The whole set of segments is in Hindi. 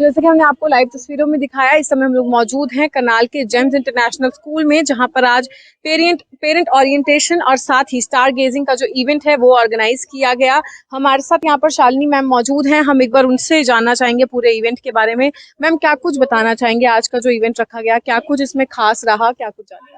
जैसे कि हमने आपको लाइव तस्वीरों में दिखाया, इस समय हम लोग मौजूद हैं करनाल के जेम्स इंटरनेशनल स्कूल में, जहां पर आज पेरेंट ओरिएंटेशन और साथ ही स्टार गेजिंग का जो इवेंट है वो ऑर्गेनाइज किया गया। हमारे साथ यहाँ पर शालिनी मैम मौजूद हैं। हम एक बार उनसे जानना चाहेंगे पूरे इवेंट के बारे में। मैम, क्या कुछ बताना चाहेंगे, आज का जो इवेंट रखा गया क्या कुछ इसमें खास रहा, क्या कुछ जानकारी?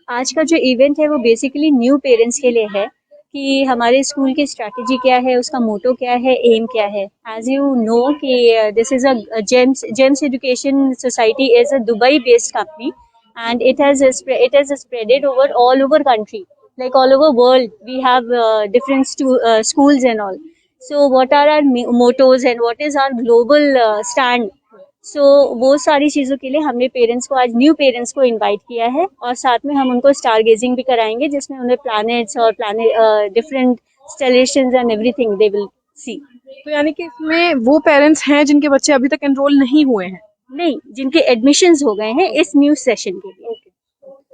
आज का जो इवेंट है वो बेसिकली न्यू पेरेंट्स के लिए है कि हमारे स्कूल की स्ट्रैटेजी क्या है, उसका मोटो क्या है, एम क्या है। एज यू नो कि this is a James education society is a Dubai based company and it has spreaded all over country, like all over world. We have different schools and all. So what are our mottos and what is our global stand? So वो सारी चीज़ों के लिए हमने पेरेंट्स को, आज न्यू पेरेंट्स को इनवाइट किया है और साथ में हम उनको स्टार गेजिंग भी कराएंगे, जिसमें उन्हें प्लैनेट्स और different constellations and everything they will see. तो यानी कि इसमें वो पेरेंट्स हैं जिनके बच्चे अभी तक एनरोल नहीं हुए हैं? नहीं, जिनके एडमिशंस हो गए हैं इस न्यू सेशन के लिए।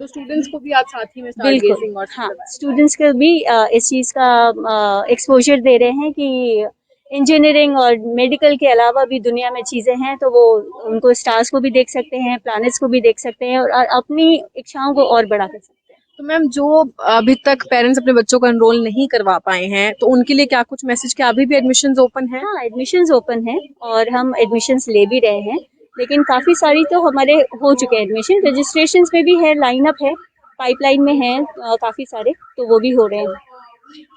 तो स्टूडेंट्स को भी आज साथ ही में स्टार बिल्कुल, गेजिंग और हाँ, स्टूडेंट्स को भी इस चीज़ का एक्सपोजर दे रहे हैं कि इंजीनियरिंग और मेडिकल के अलावा भी दुनिया में चीज़ें हैं, तो वो उनको स्टार्स को भी देख सकते हैं, प्लैनेट्स को भी देख सकते हैं और अपनी इच्छाओं को और बढ़ा कर सकते हैं। तो मैम, जो अभी तक पेरेंट्स अपने बच्चों को एनरोल नहीं करवा पाए हैं, तो उनके लिए क्या कुछ मैसेज, क्या अभी भी एडमिशंस ओपन है? हाँ, एडमिशंस ओपन है और हम एडमिशंस ले भी रहे हैं, लेकिन काफ़ी सारी तो हमारे हो चुके हैं एडमिशन। रजिस्ट्रेशंस में भी है, लाइनअप है, पाइपलाइन में है काफ़ी सारे, तो वो भी हो रहे हैं।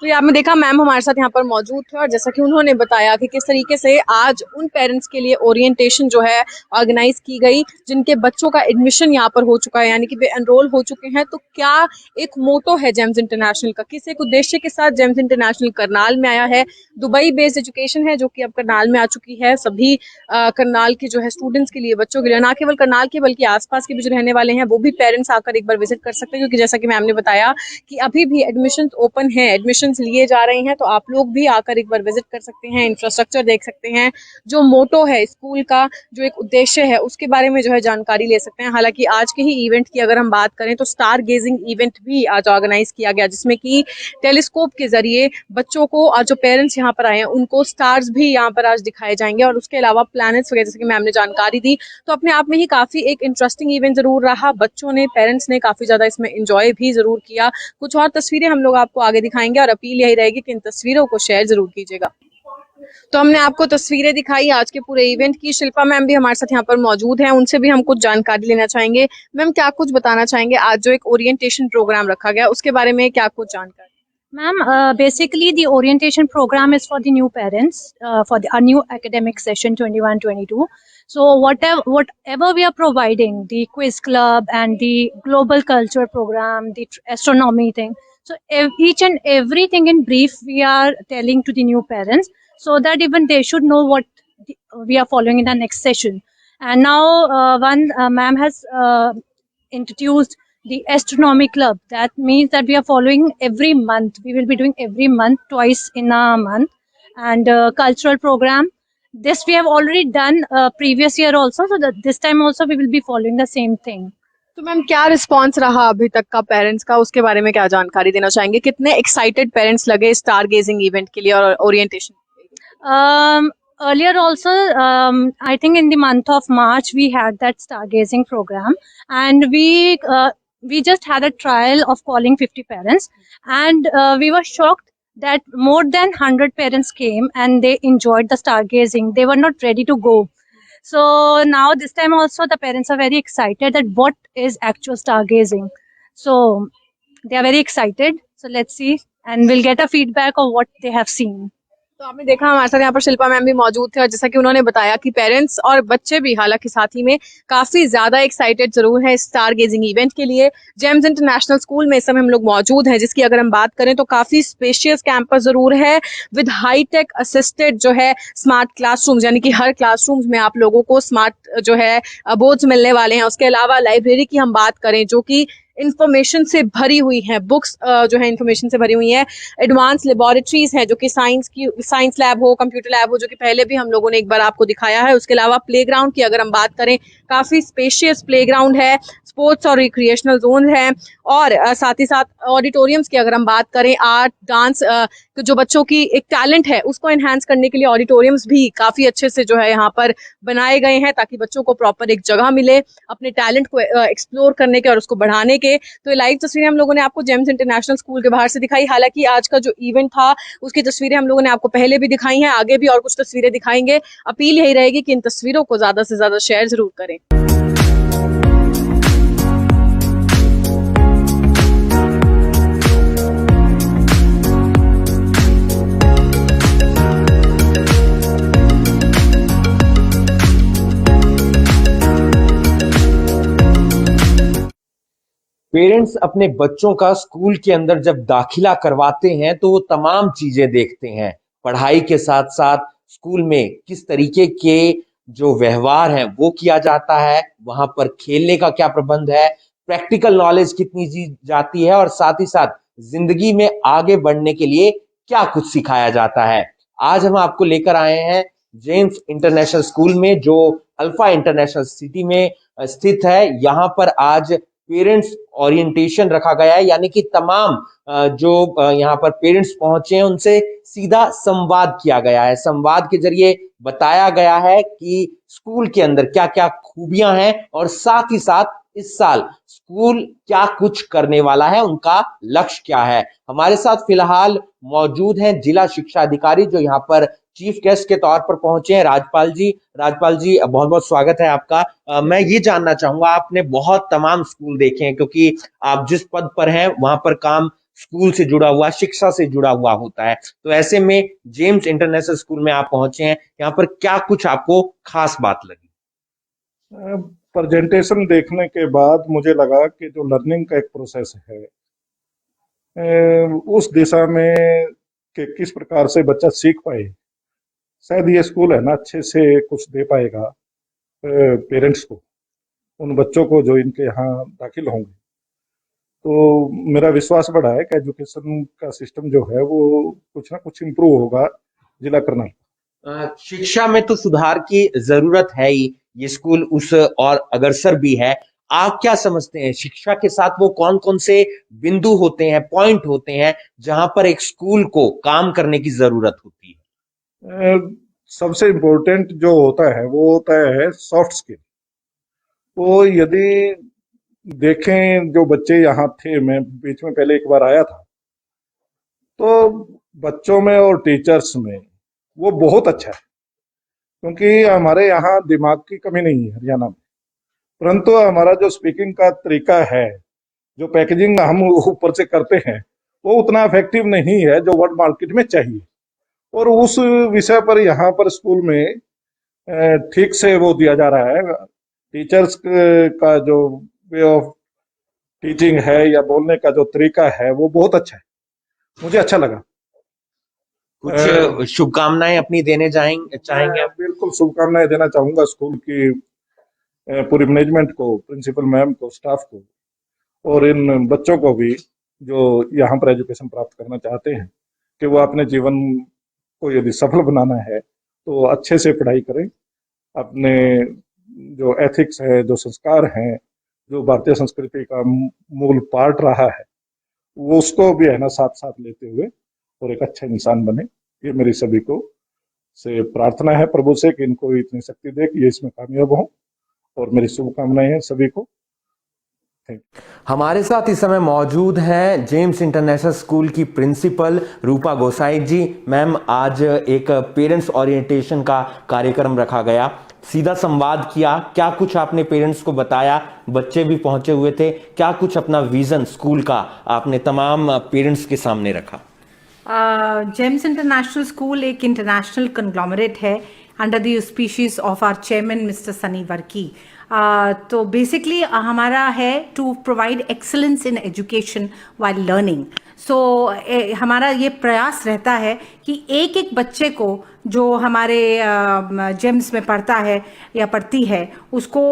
तो आपने देखा मैम हमारे साथ यहाँ पर मौजूद थे और जैसा कि उन्होंने बताया कि किस तरीके से आज उन पेरेंट्स के लिए ओरिएंटेशन जो है ऑर्गेनाइज की गई, जिनके बच्चों का एडमिशन यहाँ पर हो चुका है, यानी कि वे एनरोल हो चुके हैं। तो क्या एक मोटो है जेम्स इंटरनेशनल का, किस एक उद्देश्य के साथ जेम्स इंटरनेशनल करनाल में आया है। दुबई बेस्ड एजुकेशन है जो कि अब करनाल में आ चुकी है। सभी करनाल के जो है स्टूडेंट्स के लिए, बच्चों के लिए, ना केवल करनाल के बल्कि आसपास के भी जो रहने वाले हैं वो भी पेरेंट्स आकर एक बार विजिट कर सकते हैं, क्योंकि जैसा कि मैम ने बताया कि अभी भी एडमिशन ओपन है, एडमिशंस लिए जा रहे हैं। तो आप लोग भी आकर एक बार विजिट कर सकते हैं, इंफ्रास्ट्रक्चर देख सकते हैं, जो मोटो है स्कूल का, जो एक उद्देश्य है उसके बारे में जो है जानकारी ले सकते हैं। हालांकि आज के ही इवेंट की अगर हम बात करें तो स्टार गेजिंग इवेंट भी आज ऑर्गेनाइज किया गया, जिसमें कि टेलीस्कोप के जरिए बच्चों को, और जो पेरेंट्स यहाँ पर आए हैं उनको स्टार्स भी यहाँ पर आज दिखाए जाएंगे और उसके अलावा प्लैनेट्स वगैरह, जैसे कि मैम ने जानकारी दी। तो अपने आप में ही काफी एक इंटरेस्टिंग इवेंट जरूर रहा। बच्चों ने, पेरेंट्स ने काफी ज्यादा इसमें एंजॉय भी जरूर किया। कुछ और तस्वीरें हम लोग आपको आगे दिखाएंगे और अपील यही रहेगी कि इन तस्वीरों को शेयर जरूर कीजिएगा। तो हमने आपको तस्वीरें दिखाई आज के पूरे इवेंट की। शिल्पा मैम भी हमारे साथ यहाँ पर मौजूद हैं, उनसे भी हम कुछ जानकारी लेना चाहेंगे। मैम, क्या कुछ बताना चाहेंगे, आज जो एक ओरिएंटेशन प्रोग्राम रखा गया उसके बारे में क्या कुछ जानकारी? Ma'am, basically the orientation program is for the new parents for a new academic session 21-22. So whatever we are providing, the quiz club and the global culture program, the astronomy thing. So each and everything in brief we are telling to the new parents, so that even they should know what we are following in the next session. And now one ma'am has introduced the astronomy club. That means that we are following every month. We will be doing every month, twice in a month. And cultural program, this we have already done previous year also, so that this time also we will be following the same thing. तो मैम, क्या रिस्पांस रहा अभी तक का पेरेंट्स का, उसके बारे में क्या जानकारी देना चाहेंगे? कितने एक्साइटेड पेरेंट्स लगे स्टार गेजिंग इवेंट के लिए और orientation? Earlier also, I think in the month of March we had that stargazing program, and we just had a trial of calling 50 parents, and we were shocked that more than 100 parents came and they enjoyed the stargazing. They were not ready to go. So now this time also the parents are very excited that what is actual stargazing. So they are very excited. So let's see, and we'll get a feedback of what they have seen. तो आपने देखा हमारे साथ यहाँ पर शिल्पा मैम भी मौजूद थे और जैसा कि उन्होंने बताया कि पेरेंट्स और बच्चे भी हालांकि साथ ही में काफी ज्यादा एक्साइटेड जरूर है स्टार गेजिंग इवेंट के लिए। जेम्स इंटरनेशनल स्कूल में इस समय हम लोग मौजूद हैं, जिसकी अगर हम बात करें तो काफी स्पेशियस कैंपस जरूर है विद हाईटेक असिस्टेड जो है स्मार्ट क्लासरूम्स, यानी कि हर क्लासरूम्स में आप लोगों को स्मार्ट जो है बोर्ड्स मिलने वाले हैं। उसके अलावा लाइब्रेरी की हम बात करें जो कि इंफॉर्मेशन से भरी हुई हैं, बुक्स जो है इंफॉर्मेशन से भरी हुई हैं, एडवांस लेबोरेटरीज हैं जो कि साइंस लैब हो, कंप्यूटर लैब हो, जो कि पहले भी हम लोगों ने एक बार आपको दिखाया है। उसके अलावा प्लेग्राउंड की अगर हम बात करें, काफ़ी स्पेशियस प्लेग्राउंड है, स्पोर्ट्स और रिक्रिएशनल जोन है, और साथ ही साथ ऑडिटोरियम्स की अगर हम बात करें, आर्ट डांस जो बच्चों की एक टैलेंट है उसको एनहांस करने के लिए ऑडिटोरियम्स भी काफ़ी अच्छे से जो है यहाँ पर बनाए गए हैं, ताकि बच्चों को प्रॉपर एक जगह मिले अपने टैलेंट को एक्सप्लोर करने के और उसको बढ़ाने के। तो ये लाइव तस्वीरें हम लोगों ने आपको जेम्स इंटरनेशनल स्कूल के बाहर से दिखाई। हालांकि आज का जो इवेंट था उसकी तस्वीरें हम लोगों ने आपको पहले भी दिखाई हैं, आगे भी और कुछ तस्वीरें दिखाएंगे। अपील यही रहेगी कि इन तस्वीरों को ज्यादा से ज्यादा शेयर जरूर करें। पेरेंट्स अपने बच्चों का स्कूल के अंदर जब दाखिला करवाते हैं तो वो तमाम चीजें देखते हैं, पढ़ाई के साथ साथ स्कूल में किस तरीके के जो व्यवहार हैं वो किया जाता है, वहां पर खेलने का क्या प्रबंध है, प्रैक्टिकल नॉलेज कितनी दी जाती है, और साथ ही साथ जिंदगी में आगे बढ़ने के लिए क्या कुछ सिखाया जाता है। आज हम आपको लेकर आए हैं जेम्स इंटरनेशनल स्कूल में, जो अल्फा इंटरनेशनल सिटी में स्थित है। यहाँ पर आज पेरेंट्स ओरिएंटेशन रखा गया है, यानी कि तमाम जो यहाँ पर पेरेंट्स पहुंचे हैं उनसे सीधा संवाद किया गया है। संवाद के जरिए बताया गया है कि स्कूल के अंदर क्या क्या खूबियां हैं, और साथ ही साथ इस साल स्कूल क्या कुछ करने वाला है, उनका लक्ष्य क्या है। हमारे साथ फिलहाल मौजूद हैं जिला शिक्षा अधिकारी, जो यहाँ पर चीफ गेस्ट के तौर पर पहुंचे हैं, राजपाल जी। राजपाल जी, बहुत बहुत स्वागत है आपका। मैं ये जानना चाहूंगा, आपने बहुत तमाम स्कूल देखे हैं, क्योंकि आप जिस पद पर हैं वहां पर काम स्कूल से जुड़ा हुआ, शिक्षा से जुड़ा हुआ होता है। तो ऐसे में जेम्स इंटरनेशनल स्कूल में आप पहुंचे हैं, यहाँ पर क्या कुछ आपको खास बात लगी? प्रेजेंटेशन देखने के बाद मुझे लगा कि जो लर्निंग का एक प्रोसेस है, उस दिशा में कि किस प्रकार से बच्चा सीख पाए, शायद ये स्कूल है ना अच्छे से कुछ दे पाएगा पेरेंट्स को, उन बच्चों को जो इनके यहाँ दाखिल होंगे। तो मेरा विश्वास बढ़ा है कि एजुकेशन का सिस्टम जो है वो कुछ ना कुछ इम्प्रूव होगा जिला करनाल। शिक्षा में तो सुधार की जरूरत है ही, ये स्कूल उस और अग्रसर भी है। आप क्या समझते हैं, शिक्षा के साथ वो कौन कौन से बिंदु होते हैं, पॉइंट होते हैं, जहां पर एक स्कूल को काम करने की जरूरत होती है? सबसे इम्पोर्टेंट जो होता है वो होता है सॉफ्ट स्किल। वो यदि देखें, जो बच्चे यहाँ थे, मैं बीच में पहले एक बार आया था, तो बच्चों में और टीचर्स में वो बहुत अच्छा है, क्योंकि हमारे यहाँ दिमाग की कमी नहीं है हरियाणा में, परंतु हमारा जो स्पीकिंग का तरीका है, जो पैकेजिंग हम ऊपर से करते हैं, वो उतना इफेक्टिव नहीं है जो वर्ल्ड मार्केट में चाहिए। और उस विषय पर यहाँ पर स्कूल में ठीक से वो दिया जा रहा है। टीचर्स का जो वे ऑफ टीचिंग है या बोलने का जो तरीका है वो बहुत अच्छा है, मुझे अच्छा लगा। कुछ शुभकामनाएं अपनी देने चाहेंगे आप? बिल्कुल शुभकामनाएं देना चाहूंगा स्कूल की पूरी मैनेजमेंट को, प्रिंसिपल मैम को, स्टाफ को, और इन बच्चों को भी जो यहाँ पर एजुकेशन प्राप्त करना चाहते हैं, कि वो अपने जीवन को यदि सफल बनाना है तो अच्छे से पढ़ाई करें, अपने जो एथिक्स है, जो संस्कार हैं, जो भारतीय संस्कृति का मूल पार्ट रहा है, वो उसको भी है ना साथ साथ लेते हुए और एक अच्छा इंसान बने। ये मेरी सभी को से प्रार्थना है प्रभु से कि इनको इतनी शक्ति दे कि ये इसमें कामयाब हो, और मेरी शुभकामनाएं हैं सभी को। हमारे साथ इस समय मौजूद हैं जेम्स इंटरनेशनल स्कूल की प्रिंसिपल रूपा गोसाई जी। मैम, आज एक पेरेंट्स ओरिएंटेशन का कार्यक्रम रखा गया, सीधा संवाद किया, क्या कुछ आपने पेरेंट्स को बताया? बच्चे भी पहुंचे हुए थे, क्या कुछ अपना विजन स्कूल का आपने तमाम पेरेंट्स के सामने रखा? जेम्स इंटरनेशनल स्कूल एक इंटरनेशनल कंग्लोमरेट है under the auspicious of our chairman mister Sunny Varkey. तो बेसिकली हमारा है to provide excellence in education while learning. So हमारा ये प्रयास रहता है कि एक एक बच्चे को जो हमारे जेम्स में पढ़ता है या पढ़ती है उसको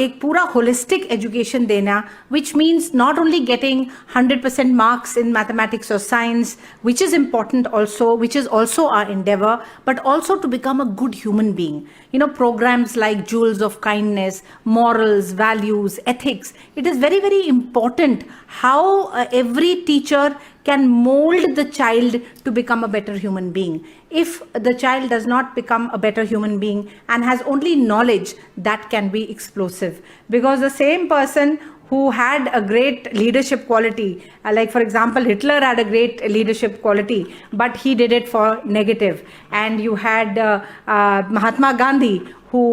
एक पूरा होलिस्टिक एजुकेशन देना, which means not only getting 100% marks in mathematics और science, which is important also, which is also our endeavor, but also to become a good human being. You know, programs like Jewels of Kindness, morals, values, ethics, it is very, very important how every teacher can mold the child to become a better human being. If the child does not become a better human being and has only knowledge, that can be explosive. Because the same person who had a great leadership quality, like for example Hitler had a great leadership quality, but he did it for negative. And you had Mahatma Gandhi, who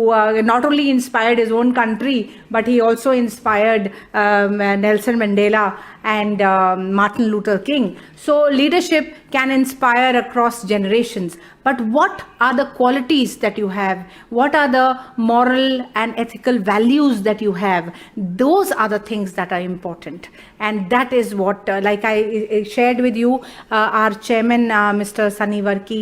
not only inspired his own country, but he also inspired Nelson Mandela and Martin Luther King. So leadership can inspire across generations. But what are the qualities that you have? What are the moral and ethical values that you have? Those are the things that are important. And that is what, like I shared with you, our chairman, Mr. Sunny Varki,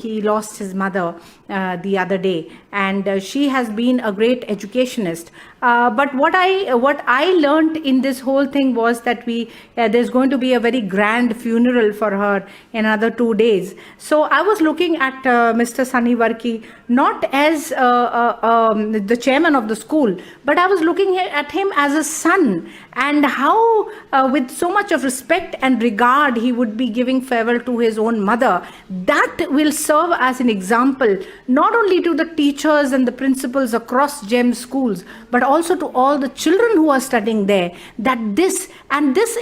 he lost his mother the other day. And she has been a great educationist. But what I learned in this whole thing was that there's going to be a very grand funeral for her in another 2 days. So I was looking at Mr. Sunny Varki not as the chairman of the school, but I was looking at him as a son, and how with so much of respect and regard he would be giving farewell to his own mother. That will serve as an example not only to the teachers and the principals across GEM schools, but also to all the children who are studying there, that this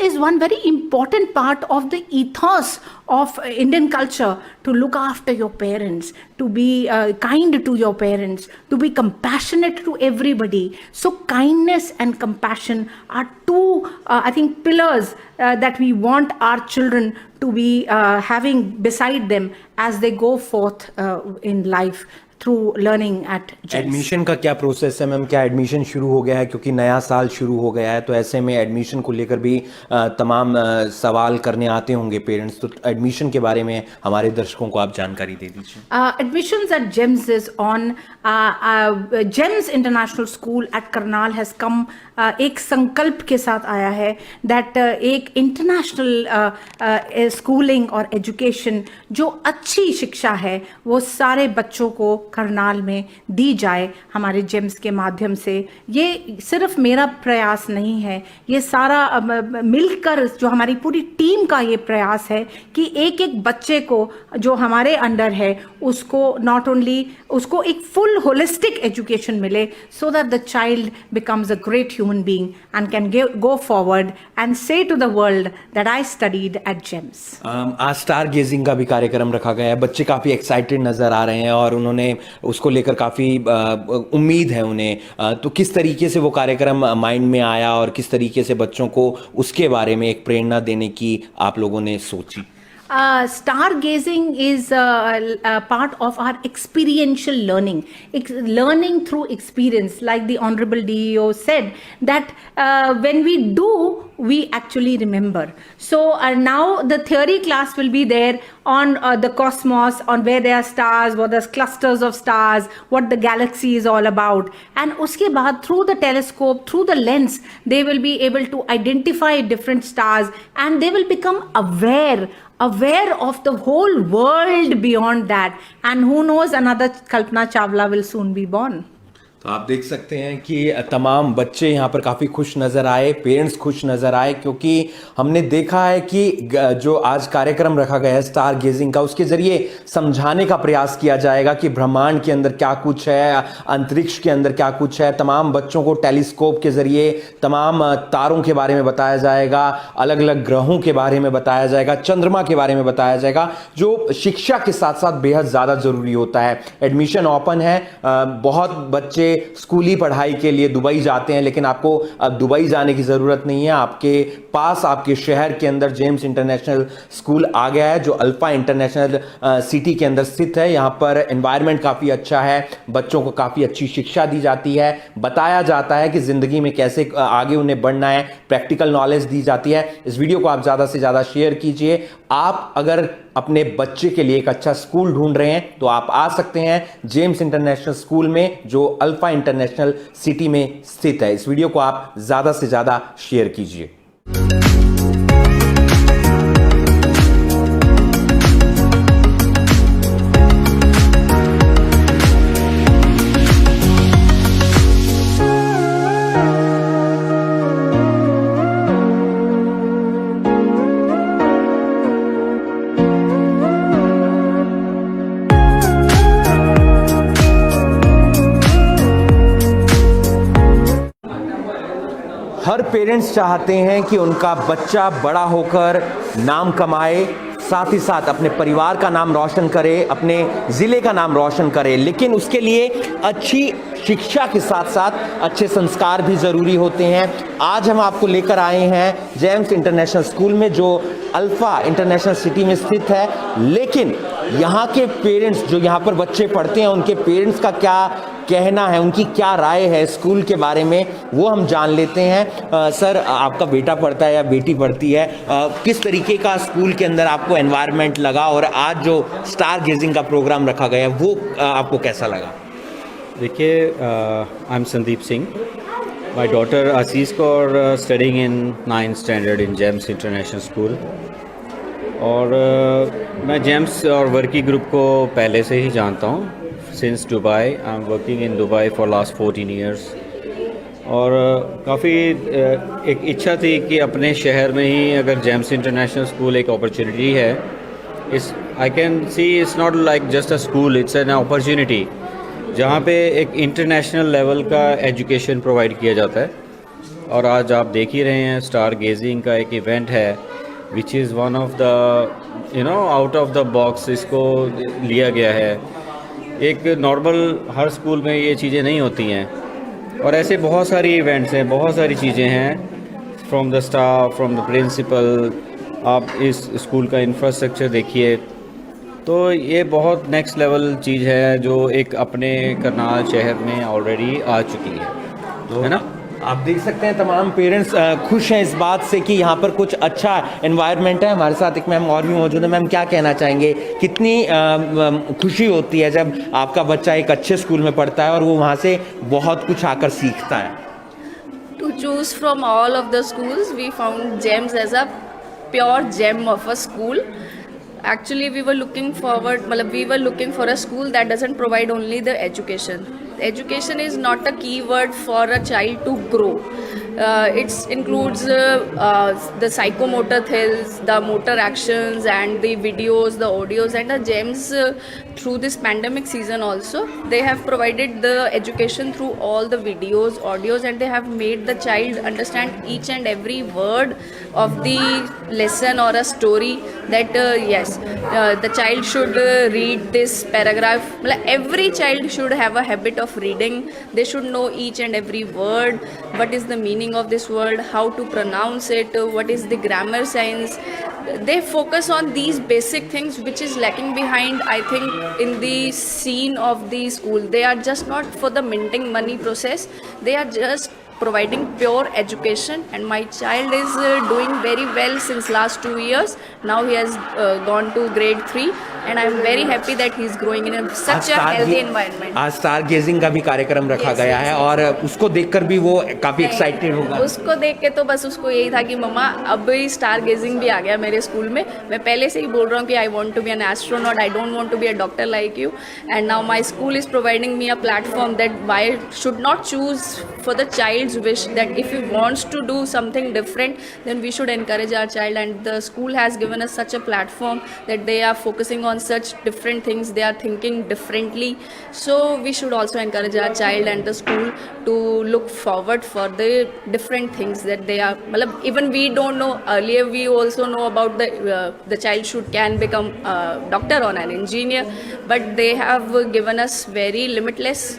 is one very important part of the ethos of Indian culture, to look after your parents, to be kind to your parents, to be compassionate to everybody. So kindness and compassion are two, I think, pillars that we want our children to be having beside them as they go forth in life through learning at GEMS. Admission का क्या प्रोसेस है मैम? क्या एडमिशन शुरू हो गया है? क्योंकि नया साल शुरू हो गया है, तो ऐसे में एडमिशन को लेकर भी तमाम सवाल करने आते होंगे पेरेंट्स, तो एडमिशन के बारे में हमारे दर्शकों को आप जानकारी दे दीजिए। Admissions at GEMS is on. GEMS International School at Karnal has come एक संकल्प के साथ आया है that एक इंटरनेशनल स्कूलिंग और एजुकेशन, जो अच्छी शिक्षा है वो सारे बच्चों को करनाल में दी जाए हमारे जेम्स के माध्यम से। ये सिर्फ मेरा प्रयास नहीं है, ये सारा मिलकर जो हमारी पूरी टीम का ये प्रयास है कि एक एक बच्चे को जो हमारे अंडर है उसको नॉट ओनली उसको एक फुल होलिस्टिक एजुकेशन मिले, so that the child becomes a great human being and can go forward and say to the world that I studied at GEMS. आज स्टार गेजिंग का भी कार्यक्रम रखा गया है, बच्चे काफी एक्साइटेड नजर आ रहे हैं और उन्होंने उसको लेकर काफी उम्मीद है उन्हें, तो किस तरीके से वो कार्यक्रम माइंड में आया और किस तरीके से बच्चों को उसके बारे में एक प्रेरणा देने की आप लोगों ने सोची? Stargazing is a part of our experiential learning, learning through experience. Like the Honorable DEO said, that when we do, we actually remember. So now the theory class will be there on the cosmos, on where there are stars, what are clusters of stars, what the galaxy is all about. And uske baad, through the telescope, through the lens, they will be able to identify different stars, and they will become aware of the whole world beyond that. And who knows, another Kalpana Chawla will soon be born. तो आप देख सकते हैं कि तमाम बच्चे यहाँ पर काफ़ी खुश नज़र आए, पेरेंट्स खुश नज़र आए, क्योंकि हमने देखा है कि जो आज कार्यक्रम रखा गया है स्टार गेजिंग का, उसके ज़रिए समझाने का प्रयास किया जाएगा कि ब्रह्मांड के अंदर क्या कुछ है, अंतरिक्ष के अंदर क्या कुछ है। तमाम बच्चों को टेलीस्कोप के ज़रिए तमाम तारों के बारे में बताया जाएगा, अलग अलग ग्रहों के बारे में बताया जाएगा, चंद्रमा के बारे में बताया जाएगा, जो शिक्षा के साथ साथ बेहद ज़्यादा ज़रूरी होता है। एडमिशन ओपन है, बहुत बच्चे स्कूली पढ़ाई के लिए दुबई जाते हैं, लेकिन आपको अब दुबई जाने की ज़रूरत नहीं है। आपके पास, आपके शहर के अंदर जेम्स इंटरनेशनल स्कूल आ गया है, जो अल्फा इंटरनेशनल सिटी के अंदर स्थित है। यहाँ पर एनवायरनमेंट काफ़ी अच्छा है, बच्चों को काफ़ी अच्छी शिक्षा दी जाती है, बताया जाता है कि ज़िंदगी में कैसे आगे उन्हें बढ़ना है, प्रैक्टिकल नॉलेज दी जाती है। इस वीडियो को आप ज़्यादा से ज़्यादा शेयर कीजिए आप अगर अपने बच्चे के लिए एक अच्छा स्कूल ढूंढ रहे हैं तो आप आ सकते हैं जेम्स इंटरनेशनल स्कूल में, जो अल्फा इंटरनेशनल सिटी में स्थित है। इस वीडियो को आप ज्यादा से ज्यादा शेयर कीजिए। हर पेरेंट्स चाहते हैं कि उनका बच्चा बड़ा होकर नाम कमाए, साथ ही साथ अपने परिवार का नाम रोशन करे, अपने ज़िले का नाम रोशन करे, लेकिन उसके लिए अच्छी शिक्षा के साथ साथ अच्छे संस्कार भी ज़रूरी होते हैं। आज हम आपको लेकर आए हैं जेम्स इंटरनेशनल स्कूल में, जो अल्फ़ा इंटरनेशनल सिटी में स्थित है। लेकिन यहाँ के पेरेंट्स, जो यहाँ पर बच्चे पढ़ते हैं, उनके पेरेंट्स का क्या कहना है, उनकी क्या राय है स्कूल के बारे में, वो हम जान लेते हैं। सर, आपका बेटा पढ़ता है या बेटी पढ़ती है, किस तरीके का स्कूल के अंदर आपको एनवायरनमेंट लगा, और आज जो स्टार गेजिंग का प्रोग्राम रखा गया वो आपको कैसा लगा? देखिए, I am Sandeep Singh. My daughter Ashish Kaur studying in 9th standard in James international school. और मैं जेम्स और वर्की ग्रुप को पहले से ही जानता हूँ, since Dubai. I am working in Dubai for last 14 years. और काफ़ी एक इच्छा थी कि अपने शहर में ही अगर जेम्स इंटरनेशनल स्कूल एक अपॉर्चुनिटी है, इस I can see it's not like just a school, it's an opportunity जहाँ पे एक इंटरनेशनल लेवल का एजुकेशन प्रोवाइड किया जाता है। और आज आप देख ही रहे हैं, स्टार गेजिंग का एक इवेंट है which is one of the out of the box इसको लिया गया है। एक नॉर्मल हर स्कूल में ये चीज़ें नहीं होती हैं, और ऐसे बहुत सारी इवेंट्स हैं, बहुत सारी चीज़ें हैं, from the staff, from the principal. आप इस स्कूल का इंफ्रास्ट्रक्चर देखिए, तो ये बहुत नेक्स्ट लेवल चीज़ है जो एक अपने करनाल शहर में ऑलरेडी आ चुकी है ना। आप देख सकते हैं तमाम पेरेंट्स खुश हैं इस बात से कि यहाँ पर कुछ अच्छा एनवायरनमेंट है। हमारे साथ एक मैम और भी मौजूद है। मैम, क्या कहना चाहेंगे, कितनी खुशी होती है जब आपका बच्चा एक अच्छे स्कूल में पढ़ता है और वो वहाँ से बहुत कुछ आकर सीखता है? To choose from all of the schools, we found GEMS as a pure gem of a school. Actually, we were looking for a school that doesn't provide only the education. Education is not a key word for a child to grow. It includes the psychomotor skills, the motor actions, and the videos, the audios, and the GEMS. Through this pandemic season also, they have provided the education through all the videos, audios, and they have made the child understand each and every word of the lesson or a story, that yes, the child should read this paragraph. Every child should have a habit of reading. They should know each and every word, what is the meaning of this word, how to pronounce it, what is the grammar science. They focus on these basic things which is lacking behind, I think, in the scene of the school. They are just not for the minting money process. They are just providing pure education, and my child is doing very well since last 2 years. Now he has gone to grade 3, and I am very happy that he is growing in such a healthy environment. आज स्टार गेजिंग का भी कार्यक्रम रखा गया है, और उसको देखकर भी वो काफी एक्साइटेड होगा। उसको देख के तो बस उसको यही था कि मम्मा अब स्टार गेजिंग भी आ गया मेरे स्कूल में। मैं पहले से ही बोल रहा हूँ कि I want to be an astronaut, I don't want to be a doctor like you, and now my school is providing me a platform that why should not choose for the child's wish, that if he wants to do something different, then we should encourage our child, and the school has given us such a platform that they are focusing on such different things, they are thinking differently. So we should also encourage our child and the school to look forward for the different things that they are, even we don't know earlier, we also know about the child can become a doctor or an engineer, but they have given us very limitless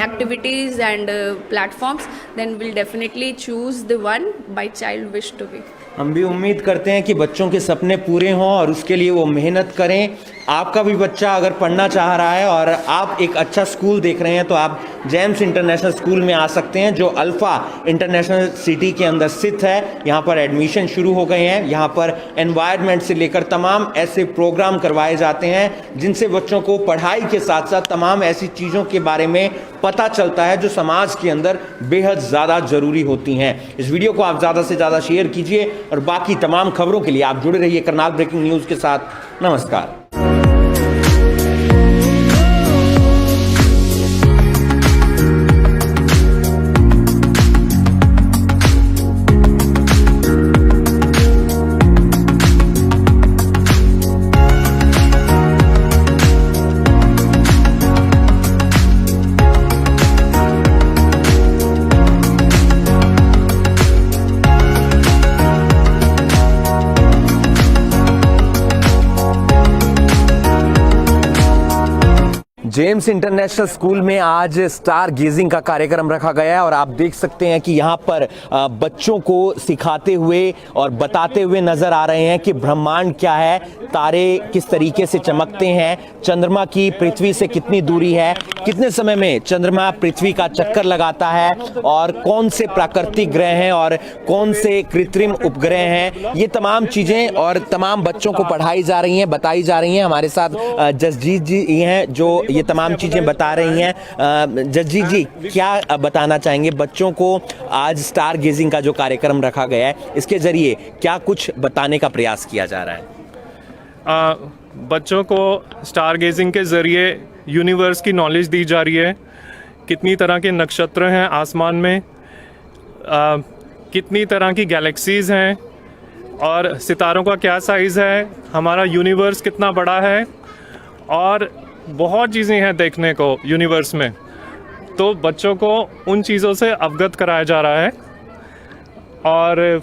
activities and platforms. Then we'll definitely choose the one my child wish to be. हम भी उम्मीद करते हैं कि बच्चों के सपने पूरे हों और उसके लिए वो मेहनत करें। आपका भी बच्चा अगर पढ़ना चाह रहा है और आप एक अच्छा स्कूल देख रहे हैं तो आप जेम्स इंटरनेशनल स्कूल में आ सकते हैं, जो अल्फा इंटरनेशनल सिटी के अंदर स्थित है। यहाँ पर एडमिशन शुरू हो गए हैं। यहाँ पर एनवायरनमेंट से लेकर तमाम ऐसे प्रोग्राम करवाए जाते हैं जिनसे बच्चों को पढ़ाई के साथ साथ तमाम ऐसी चीज़ों के बारे में पता चलता है जो समाज के अंदर बेहद ज़्यादा ज़रूरी होती हैं। इस वीडियो को आप ज़्यादा से ज़्यादा शेयर कीजिए और बाकी तमाम खबरों के लिए आप जुड़े रहिए करनाल ब्रेकिंग न्यूज़ के साथ। नमस्कार। जेम्स इंटरनेशनल स्कूल में आज स्टार गेजिंग का कार्यक्रम रखा गया है और आप देख सकते हैं कि यहाँ पर बच्चों को सिखाते हुए और बताते हुए नजर आ रहे हैं कि ब्रह्मांड क्या है, तारे किस तरीके से चमकते हैं, चंद्रमा की पृथ्वी से कितनी दूरी है, कितने समय में चंद्रमा पृथ्वी का चक्कर लगाता है और कौन से प्राकृतिक ग्रह हैं और कौन से कृत्रिम उपग्रह हैं। ये तमाम चीज़ें और तमाम बच्चों को पढ़ाई जा रही हैं, बताई जा रही हैं। हमारे साथ जसजीत जी हैं जो ये तमाम चीज़ें बता रही हैं। जसजीत जी, क्या बताना चाहेंगे बच्चों को आज स्टार गेजिंग का जो कार्यक्रम रखा गया है, इसके जरिए क्या कुछ बताने का प्रयास किया जा रहा है? बच्चों को स्टार गेजिंग के ज़रिए यूनिवर्स की नॉलेज दी जा रही है। कितनी तरह के नक्षत्र हैं आसमान में, कितनी तरह की गैलेक्सीज़ हैं और सितारों का क्या साइज़ है, हमारा यूनिवर्स कितना बड़ा है और बहुत चीज़ें हैं देखने को यूनिवर्स में। तो बच्चों को उन चीज़ों से अवगत कराया जा रहा है और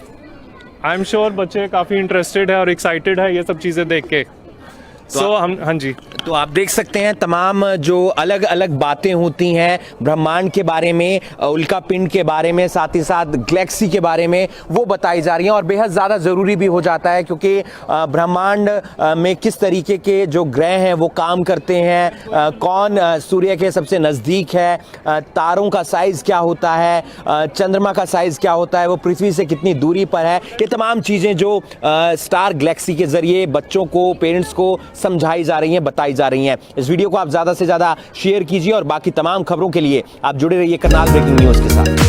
आई एम श्योर बच्चे काफ़ी इंटरेस्टेड है और एक्साइटेड है ये सब चीज़ें देख के। हाँ जी, तो आप देख सकते हैं तमाम जो अलग अलग बातें होती हैं ब्रह्मांड के बारे में, उल्का पिंड के बारे में, साथ ही साथ गैलेक्सी के बारे में, वो बताई जा रही हैं और बेहद ज़्यादा ज़रूरी भी हो जाता है क्योंकि ब्रह्मांड में किस तरीके के जो ग्रह हैं वो काम करते हैं, कौन सूर्य के सबसे नज़दीक है, तारों का साइज़ क्या होता है, चंद्रमा का साइज़ क्या होता है, वो पृथ्वी से कितनी दूरी पर है। ये तमाम चीज़ें जो स्टार गैलेक्सी के ज़रिए बच्चों को, पेरेंट्स को समझाई जा रही हैं, बताई जा रही हैं। इस वीडियो को आप ज़्यादा से ज़्यादा शेयर कीजिए और बाकी तमाम खबरों के लिए आप जुड़े रहिए करनाल ब्रेकिंग न्यूज़ के साथ।